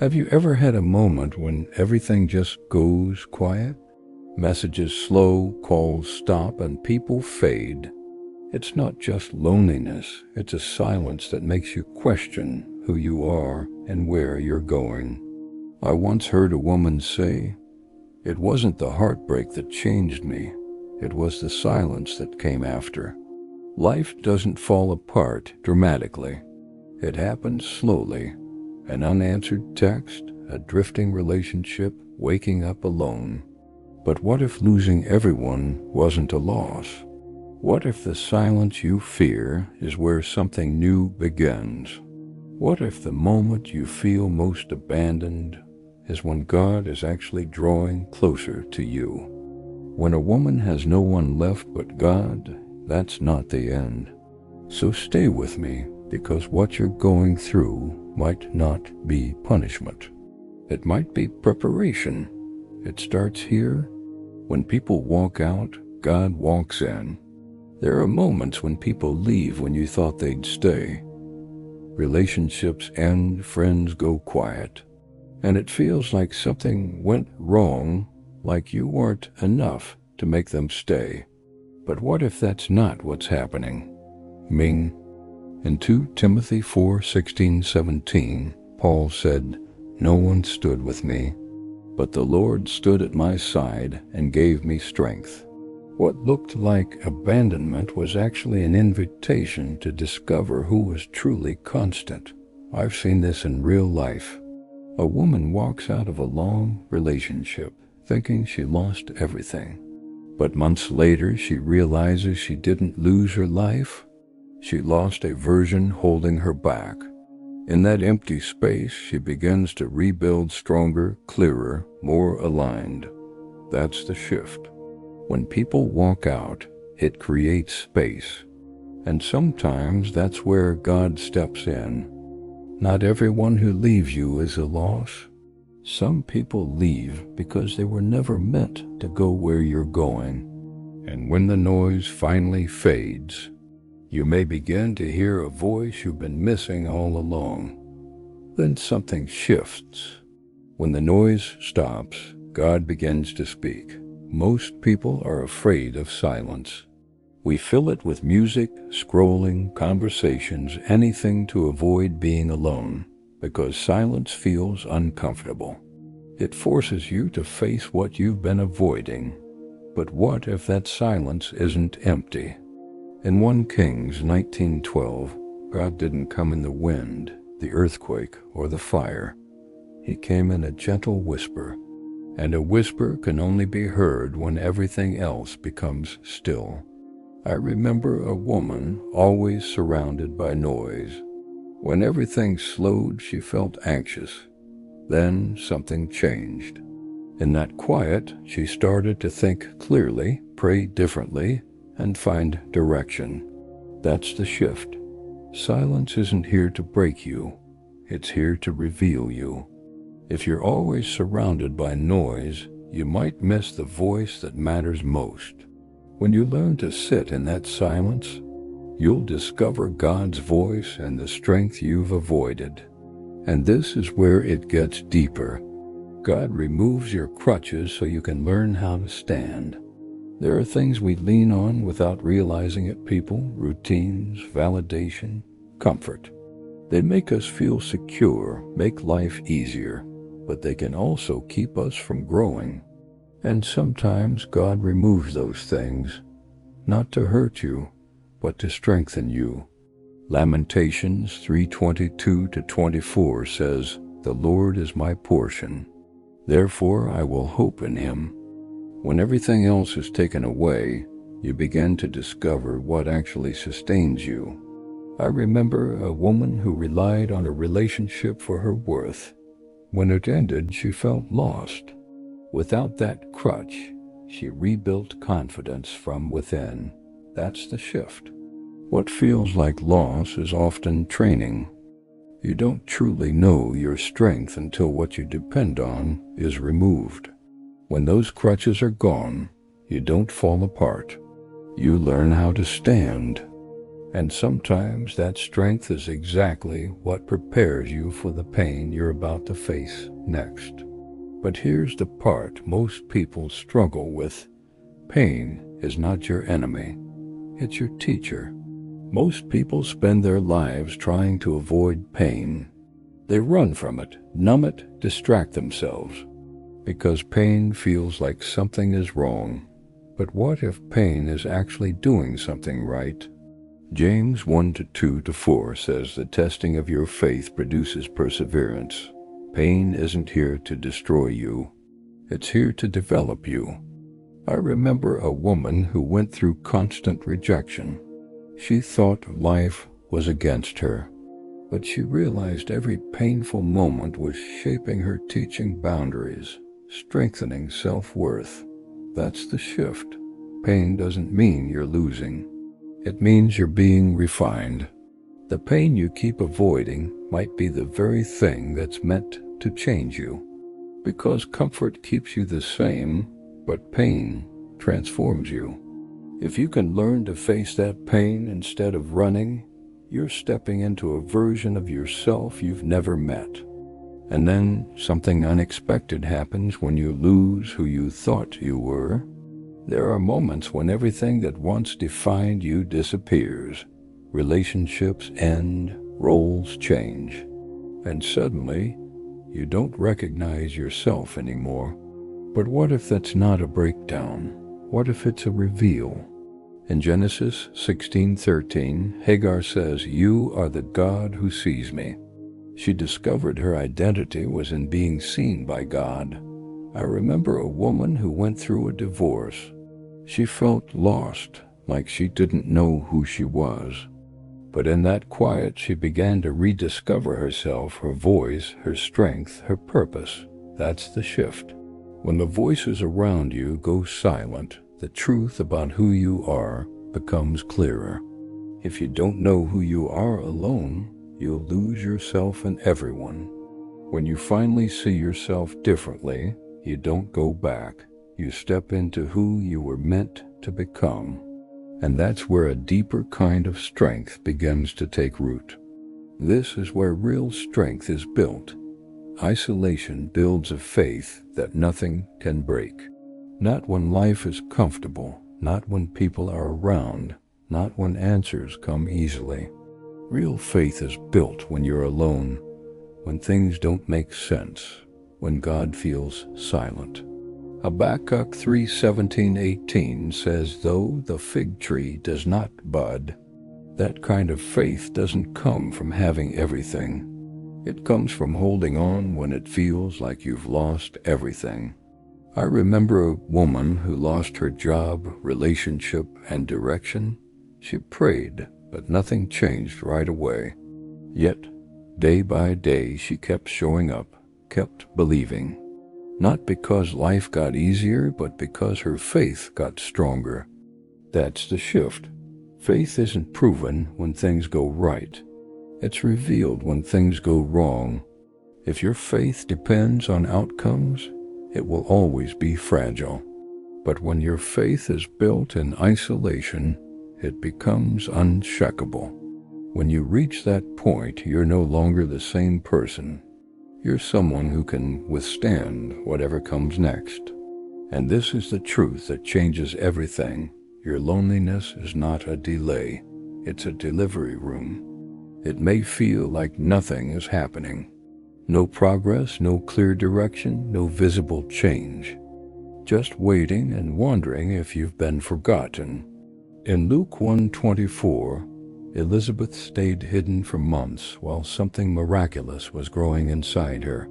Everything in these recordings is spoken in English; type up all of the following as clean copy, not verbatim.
Have you ever had a moment when everything just goes quiet? Messages slow, calls stop, and people fade. It's not just loneliness, it's a silence that makes you question who you are and where you're going. I once heard a woman say, "It wasn't the heartbreak that changed me, it was the silence that came after." Life doesn't fall apart dramatically. It happens slowly. An unanswered text, a drifting relationship, waking up alone. But what if losing everyone wasn't a loss? What if the silence you fear is where something new begins? What if the moment you feel most abandoned is when God is actually drawing closer to you? When a woman has no one left but God, that's not the end. So stay with me, because what you're going through might not be punishment. It might be preparation. It starts here. When people walk out, God walks in. There are moments when people leave when you thought they'd stay. Relationships end, friends go quiet. And it feels like something went wrong, like you weren't enough to make them stay. But what if that's not what's happening? In 2 Timothy 4:16-17, Paul said, "No one stood with me, but the Lord stood at my side and gave me strength." What looked like abandonment was actually an invitation to discover who was truly constant. I've seen this in real life. A woman walks out of a long relationship thinking she lost everything. But months later, she realizes she didn't lose her life. She lost a version holding her back. In that empty space, she begins to rebuild stronger, clearer, more aligned. That's the shift. When people walk out, it creates space. And sometimes that's where God steps in. Not everyone who leaves you is a loss. Some people leave because they were never meant to go where you're going. And when the noise finally fades, you may begin to hear a voice you've been missing all along. Then something shifts. When the noise stops, God begins to speak. Most people are afraid of silence. We fill it with music, scrolling, conversations, anything to avoid being alone, because silence feels uncomfortable. It forces you to face what you've been avoiding. But what if that silence isn't empty? In 1 Kings 19:12, God didn't come in the wind, the earthquake, or the fire. He came in a gentle whisper, and a whisper can only be heard when everything else becomes still. I remember a woman always surrounded by noise. When everything slowed, she felt anxious. Then something changed. In that quiet, she started to think clearly, pray differently, and find direction. That's the shift. Silence isn't here to break you. It's here to reveal you. If you're always surrounded by noise, you might miss the voice that matters most. When you learn to sit in that silence, you'll discover God's voice and the strength you've avoided. And this is where it gets deeper. God removes your crutches so you can learn how to stand. There are things we lean on without realizing it: people, routines, validation, comfort. They make us feel secure, make life easier, but they can also keep us from growing. And sometimes God removes those things, not to hurt you, but to strengthen you. Lamentations 3:22-24 says, "The Lord is my portion. Therefore I will hope in him." When everything else is taken away, you begin to discover what actually sustains you. I remember a woman who relied on a relationship for her worth. When it ended, she felt lost. Without that crutch, she rebuilt confidence from within. That's the shift. What feels like loss is often training. You don't truly know your strength until what you depend on is removed. When those crutches are gone, you don't fall apart. You learn how to stand. And sometimes that strength is exactly what prepares you for the pain you're about to face next. But here's the part most people struggle with. Pain is not your enemy. It's your teacher. Most people spend their lives trying to avoid pain. They run from it, numb it, distract themselves, because pain feels like something is wrong. But what if pain is actually doing something right? James 1:2-4 says the testing of your faith produces perseverance. Pain isn't here to destroy you. It's here to develop you. I remember a woman who went through constant rejection. She thought life was against her, but she realized every painful moment was shaping her, teaching boundaries, strengthening self-worth. That's the shift. Pain doesn't mean you're losing. It means you're being refined. The pain you keep avoiding might be the very thing that's meant to change you. Because comfort keeps you the same, but pain transforms you. If you can learn to face that pain instead of running, you're stepping into a version of yourself you've never met. And then something unexpected happens when you lose who you thought you were. There are moments when everything that once defined you disappears. Relationships end, roles change, and suddenly you don't recognize yourself anymore. But what if that's not a breakdown? What if it's a reveal? In Genesis 16:13, Hagar says, "You are the God who sees me." She discovered her identity was in being seen by God. I remember a woman who went through a divorce. She felt lost, like she didn't know who she was. But in that quiet, she began to rediscover herself, her voice, her strength, her purpose. That's the shift. When the voices around you go silent, the truth about who you are becomes clearer. If you don't know who you are alone, you'll lose yourself in everyone. When you finally see yourself differently, you don't go back. You step into who you were meant to become. And that's where a deeper kind of strength begins to take root. This is where real strength is built. Isolation builds a faith that nothing can break. Not when life is comfortable, not when people are around, not when answers come easily. Real faith is built when you're alone, when things don't make sense, when God feels silent. Habakkuk 3:17-18 says, "Though the fig tree does not bud," that kind of faith doesn't come from having everything. It comes from holding on when it feels like you've lost everything. I remember a woman who lost her job, relationship, and direction. She prayed, but nothing changed right away. Yet, day by day, she kept showing up, kept believing. Not because life got easier, but because her faith got stronger. That's the shift. Faith isn't proven when things go right. It's revealed when things go wrong. If your faith depends on outcomes, it will always be fragile. But when your faith is built in isolation, it becomes unshakable. When you reach that point, you're no longer the same person. You're someone who can withstand whatever comes next. And this is the truth that changes everything. Your loneliness is not a delay. It's a delivery room. It may feel like nothing is happening. No progress, no clear direction, no visible change. Just waiting and wondering if you've been forgotten. In Luke 1:24, Elizabeth stayed hidden for months while something miraculous was growing inside her.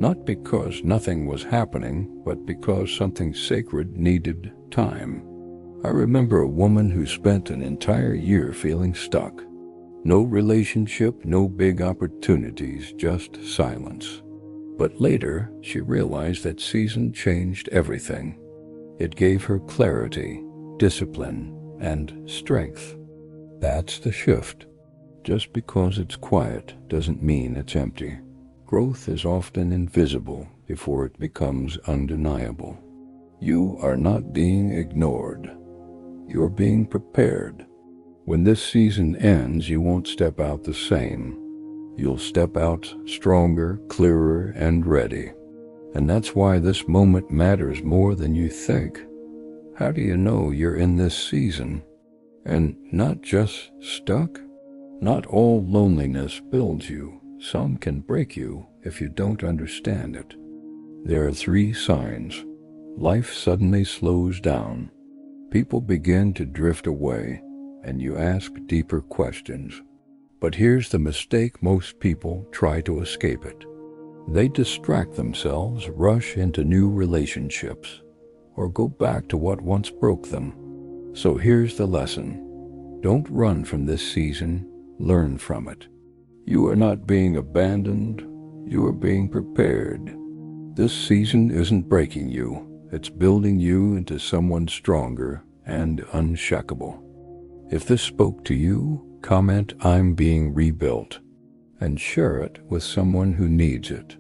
Not because nothing was happening, but because something sacred needed time. I remember a woman who spent an entire year feeling stuck. No relationship, no big opportunities, just silence. But later, she realized that season changed everything. It gave her clarity, discipline, and strength. That's the shift. Just because it's quiet doesn't mean it's empty. Growth is often invisible before it becomes undeniable. You are not being ignored. You're being prepared. When this season ends, you won't step out the same. You'll step out stronger, clearer, and ready. And that's why this moment matters more than you think. How do you know you're in this season? And not just stuck? Not all loneliness builds you. Some can break you if you don't understand it. There are 3 signs. Life suddenly slows down. People begin to drift away, and you ask deeper questions. But here's the mistake: most people try to escape it. They distract themselves, rush into new relationships, or go back to what once broke them. So here's the lesson. Don't run from this season, learn from it. You are not being abandoned, you are being prepared. This season isn't breaking you, it's building you into someone stronger and unshakable. If this spoke to you, comment "I'm being rebuilt" and share it with someone who needs it.